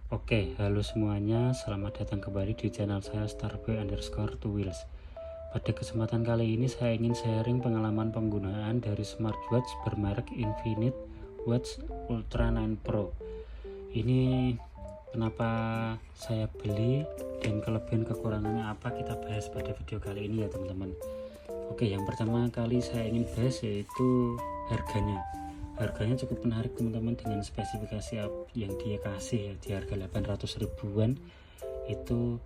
Oke, halo semuanya, selamat datang kembali di channel saya starboy_2wheels. Pada kesempatan kali ini saya ingin sharing pengalaman penggunaan dari smartwatch bermerek Infinite Watch Ultra 9 Pro. Ini kenapa saya beli dan kelebihan kekurangannya apa, kita bahas pada video kali ini ya teman-teman. Oke, yang pertama kali saya ingin bahas yaitu harganya. Harganya cukup menarik teman-teman, dengan spesifikasi yang dia kasih ya, di harga 800 ribuan itu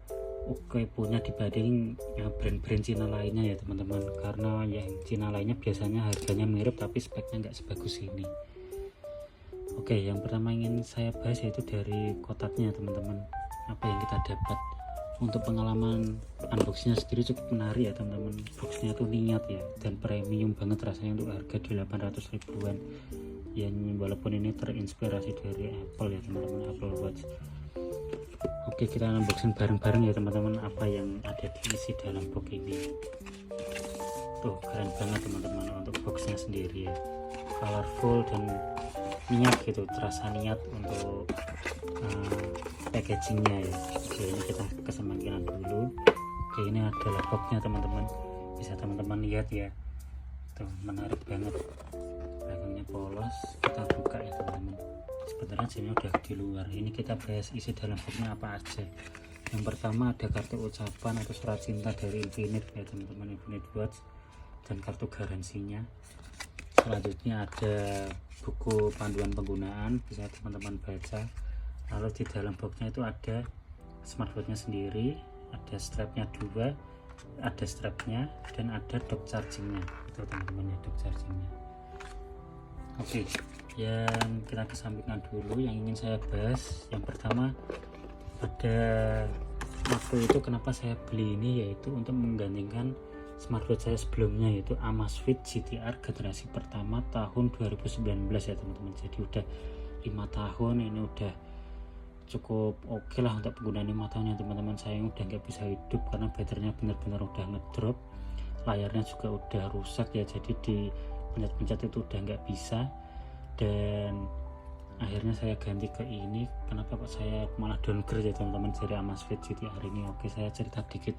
oke punya dibanding brand-brand Cina lainnya ya teman-teman, karena yang Cina lainnya biasanya harganya mirip tapi speknya nggak sebagus ini. Oke, yang pertama ingin saya bahas yaitu dari kotaknya teman-teman, apa yang kita dapat. Untuk pengalaman unboxingnya sendiri cukup menarik ya teman-teman. Boxnya tuh niat ya, dan premium banget rasanya untuk harga di 800 ribuan ya, walaupun ini terinspirasi dari Apple ya teman-teman, Apple Watch. Oke, kita unboxing bareng-bareng ya teman-teman apa yang ada di isi dalam box ini. Tuh keren banget teman-teman untuk boxnya sendiri ya, colorful dan niat gitu, terasa niat untuk packagingnya ya. Oke, ini kita kesampingkan dulu. Oke, ini adalah boxnya teman-teman, bisa teman-teman lihat ya, tuh menarik banget, belakangnya polos. Kita buka ya teman-teman, sebenarnya sini udah di luar. Ini kita bahas isi dalam boxnya apa aja. Yang pertama ada kartu ucapan atau surat cinta dari Infinite ya teman-teman, Infinite Watch, dan kartu garansinya. Selanjutnya ada buku panduan penggunaan, bisa teman-teman baca. Lalu di dalam boxnya itu ada smartwatchnya sendiri, ada strapnya dua, ada strapnya, dan ada dock chargingnya. Itu teman-teman ya, dock chargingnya. Oke, yang kita kesampingkan dulu. Yang ingin saya bahas yang pertama, pada waktu itu kenapa saya beli ini, yaitu untuk menggantikan smartwatch saya sebelumnya, yaitu Amazfit GTR generasi pertama tahun 2019 ya teman-teman. Jadi udah 5 tahun, ini udah cukup oke lah untuk penggunaan 5 tahun ya teman-teman. Saya udah nggak bisa hidup karena baterainya benar-benar udah ngedrop, layarnya juga udah rusak ya, jadi di pencet-pencet itu udah nggak bisa. Dan akhirnya saya ganti ke ini. Kenapa kok saya malah downgrade ya teman-teman dari Amazfit GTR ini? Oke, saya cerita dikit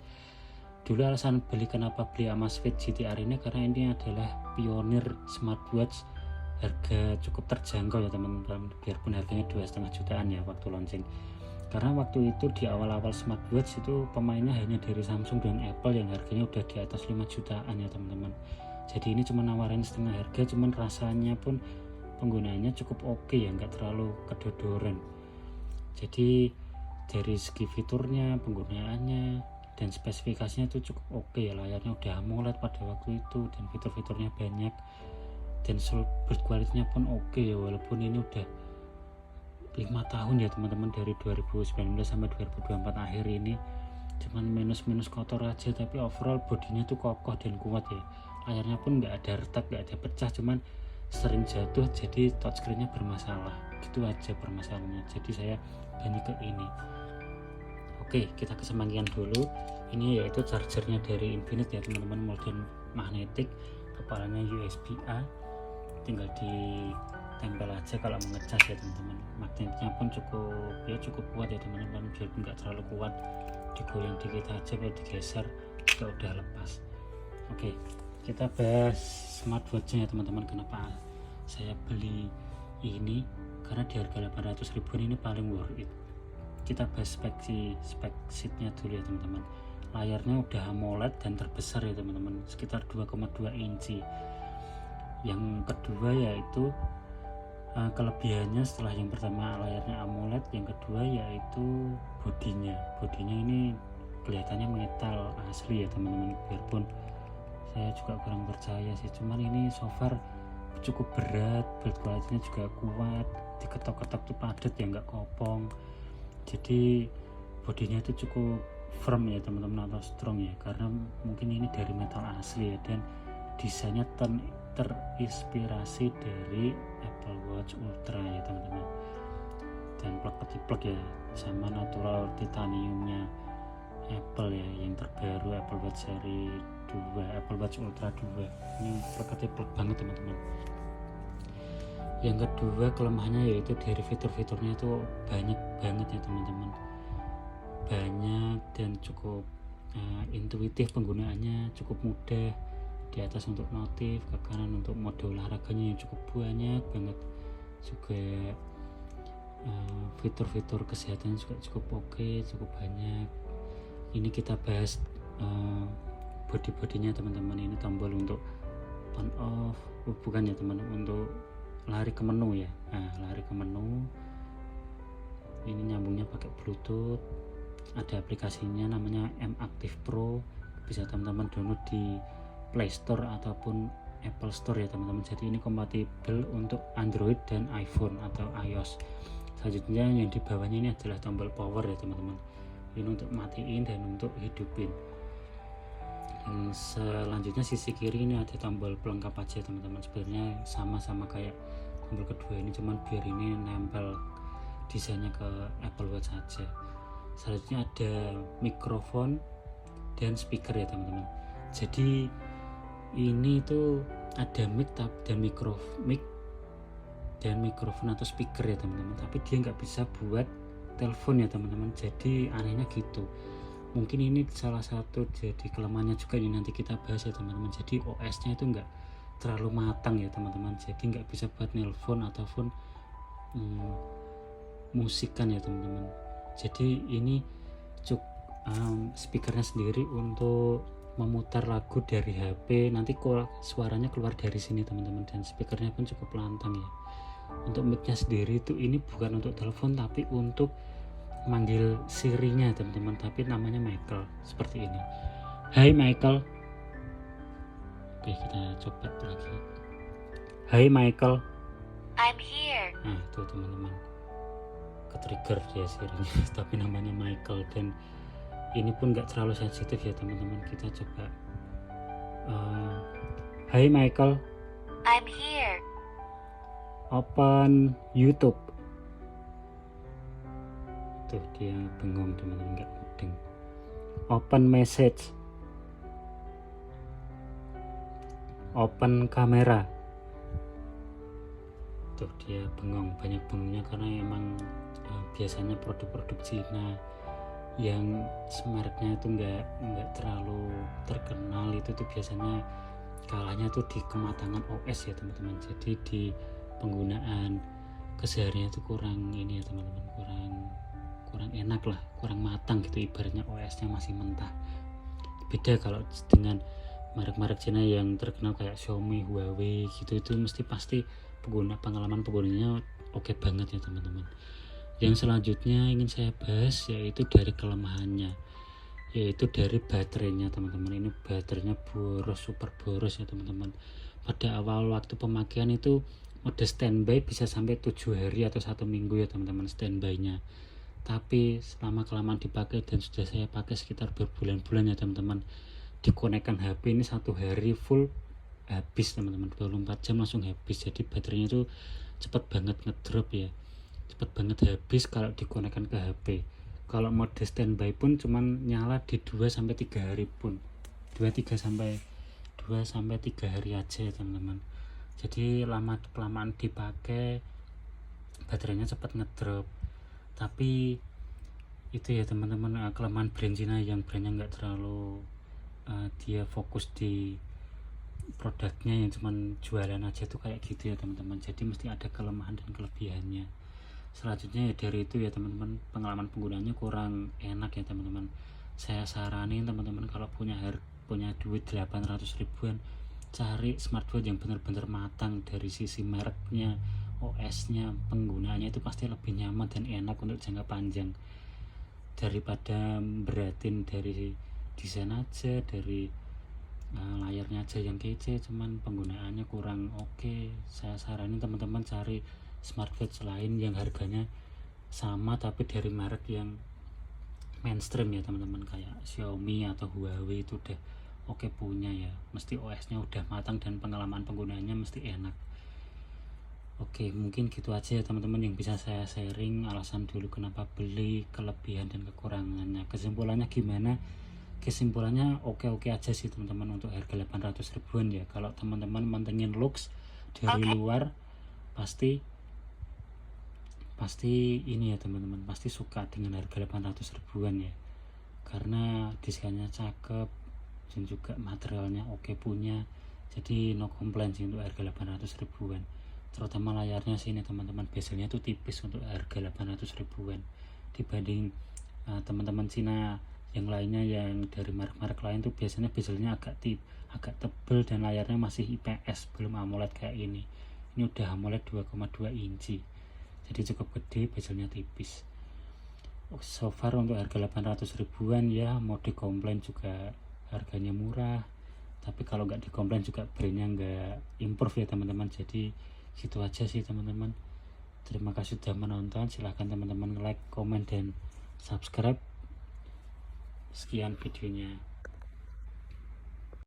dulu alasan beli. Kenapa beli Amazfit GTR ini? Karena ini adalah pionir smartwatch harga cukup terjangkau ya teman-teman, biarpun harganya 2,5 jutaan ya waktu launching. Karena waktu itu di awal-awal smartwatch itu pemainnya hanya dari Samsung dan Apple yang harganya udah di atas 5 jutaan ya teman-teman. Jadi ini cuma nawarin setengah harga, cuman rasanya pun penggunaannya cukup oke ya, nggak terlalu kedodoran. Jadi dari segi fiturnya, penggunaannya, dan spesifikasinya itu cukup oke ya. Layarnya udah AMOLED pada waktu itu, dan fitur-fiturnya banyak, dan build quality-nya pun oke ya, walaupun ini udah 5 tahun ya teman-teman, dari 2019 sampai 2024 akhir ini. Cuman minus kotor aja, tapi overall bodinya tuh kokoh dan kuat ya. Layarnya pun nggak ada retak, nggak ada pecah, cuman sering jatuh jadi touchscreen-nya bermasalah, gitu aja permasalahannya. Jadi saya ganti ke ini. Oke, kita kesampingkan dulu. Ini yaitu chargernya dari Infinite ya teman-teman, model magnetik, kepalanya USB A, tinggal ditempel aja kalau mau ngecas ya teman-teman. Magnetnya pun cukup kuat ya teman-teman, biarpun nggak terlalu kuat, digoyang dikit aja, kalau digeser juga udah lepas. Oke, kita bahas smartwatchnya ya teman-teman. Kenapa saya beli ini? Karena di harga 800 ribuan ini paling worth it. Kita bahas spek sheetnya dulu ya teman-teman. Layarnya udah AMOLED dan terbesar ya teman-teman, sekitar 2,2 inci. Yang kedua yaitu kelebihannya, setelah yang pertama layarnya AMOLED, yang kedua yaitu bodinya ini kelihatannya metal asli ya teman-teman, biarpun saya juga kurang percaya sih. Cuman ini so far cukup berat, build quality-nya juga kuat, diketok-ketok tuh padat ya, nggak kopong. Jadi bodinya itu cukup firm ya teman-teman, atau strong ya, karena mungkin ini dari metal asli ya, dan desainnya terinspirasi dari Apple Watch Ultra ya teman-teman. Dan plek-plek ya, sama natural titaniumnya Apple ya, yang terbaru Apple Watch seri 2, Apple Watch Ultra 2. Ini plek banget teman-teman. Yang kedua kelemahannya yaitu dari fitur-fiturnya itu banyak banget ya teman-teman, banyak dan cukup intuitif penggunaannya, cukup mudah. Di atas untuk notif, ke kanan untuk mode olahraganya yang cukup banyak banget, juga fitur-fitur kesehatan juga cukup oke, cukup banyak. Ini kita bahas body-bodinya teman-teman. Ini tombol untuk on off, bukan ya teman, untuk lari ke menu ya. Nah, lari ke menu ini nyambungnya pakai bluetooth, ada aplikasinya namanya M Active Pro, bisa teman-teman download di Play Store ataupun Apple Store ya teman-teman. Jadi ini kompatibel untuk Android dan iPhone atau iOS. Selanjutnya yang di bawahnya ini adalah tombol power ya teman-teman, ini untuk matiin dan untuk hidupin. Dan selanjutnya sisi kiri ini ada tombol pelengkap aja teman-teman, sebenarnya sama-sama kayak tombol kedua ini, cuman biar ini nempel desainnya ke Apple Watch saja. Selanjutnya ada mikrofon dan speaker ya teman-teman. Jadi ini tuh ada mic dan mikrofon atau speaker ya teman-teman, tapi dia nggak bisa buat telepon ya teman-teman. Jadi anehnya gitu, mungkin ini salah satu jadi kelemahannya juga ini, nanti kita bahas ya teman-teman. Jadi OS nya itu nggak terlalu matang ya teman-teman, jadi nggak bisa buat nelpon ataupun musikan ya teman-teman. Jadi ini speakernya sendiri untuk memutar lagu dari HP, nanti suaranya keluar dari sini teman-teman, dan speakernya pun cukup lantang ya. Untuk mic-nya sendiri itu ini bukan untuk telepon tapi untuk manggil Siri-nya teman-teman, tapi namanya Michael seperti ini. Hai Michael. Oke, kita coba lagi. Hai Michael. I'm here. Nah itu teman-teman, ke-trigger dia Siri-nya tapi namanya Michael, dan ini pun gak terlalu sensitif ya teman-teman. Kita coba Hai Michael, I'm here. open YouTube. Tuh dia bengong teman-teman, gak mudeng. Open message, open kamera. Tuh dia bengong, banyak bengongnya karena emang biasanya produk-produk Cina yang mereknya itu nggak terlalu terkenal itu tuh biasanya kalahnya tuh di kematangan OS ya teman-teman. Jadi di penggunaan keseharian itu kurang ini ya teman-teman, kurang enak lah, kurang matang gitu, ibaratnya OS-nya masih mentah. Beda kalau dengan merek-merek Cina yang terkenal kayak Xiaomi, Huawei gitu, itu mesti pasti pengalaman penggunanya oke banget ya teman-teman. Yang selanjutnya ingin saya bahas yaitu dari kelemahannya, yaitu dari baterainya teman-teman. Ini baterainya boros, super boros ya teman-teman. Pada awal waktu pemakaian itu mode standby bisa sampai 7 hari atau 1 minggu ya teman-teman standby-nya. Tapi selama kelamaan dipakai dan sudah saya pakai sekitar berbulan-bulan ya teman-teman, dikonekkan HP ini 1 hari full habis teman-teman, 24 jam langsung habis. Jadi baterainya itu cepat banget ngedrop ya, cepat banget habis kalau dikonekkan ke HP. Kalau mode standby pun cuman nyala di 2-3 hari pun, 2-3 hari aja ya teman-teman. Jadi lama-kelamaan dipakai baterainya cepat ngedrop. Tapi itu ya teman-teman, kelemahan brand Cina yang brandnya nggak terlalu dia fokus di produknya, yang cuman jualan aja tuh kayak gitu ya teman-teman. Jadi mesti ada kelemahan dan kelebihannya. Selanjutnya ya dari itu ya teman-teman, pengalaman penggunanya kurang enak ya teman-teman. Saya saranin teman-teman kalau punya duit 800 ribuan, cari smartwatch yang benar-benar matang dari sisi mereknya, OS-nya, penggunaannya itu pasti lebih nyaman dan enak untuk jangka panjang daripada beratin dari desain aja, dari layarnya aja yang kece cuman penggunaannya kurang oke. Saya saranin teman-teman cari smartwatch lain yang harganya sama tapi dari merek yang mainstream ya teman-teman, kayak Xiaomi atau Huawei itu udah oke punya ya, mesti OS-nya udah matang dan pengalaman penggunaannya mesti enak. Oke, mungkin gitu aja ya teman-teman yang bisa saya sharing, alasan dulu kenapa beli, kelebihan dan kekurangannya. Kesimpulannya gimana? Kesimpulannya oke-oke aja sih teman-teman untuk harga 800 ribuan ya. Kalau teman-teman mantengin looks dari luar pasti ini ya teman-teman, pasti suka dengan harga 800 ribuan ya, karena desainnya cakep dan juga materialnya oke punya. Jadi no komplain sih untuk harga 800 ribuan. Terutama layarnya sih ini teman-teman, bezelnya tuh tipis untuk harga 800 ribuan dibanding teman-teman Cina yang lainnya, yang dari merek-merek lain tuh biasanya bezelnya agak tebel dan layarnya masih IPS, belum AMOLED kayak ini. Ini udah AMOLED 2,2 inci, jadi cukup gede, bezelnya tipis. So far untuk harga 800 ribuan ya, mau dikomplain juga harganya murah, tapi kalau nggak dikomplain juga brandnya nggak improve ya teman-teman. Jadi gitu aja sih teman-teman. Terima kasih sudah menonton, silahkan teman-teman like, komen, dan subscribe. Sekian videonya.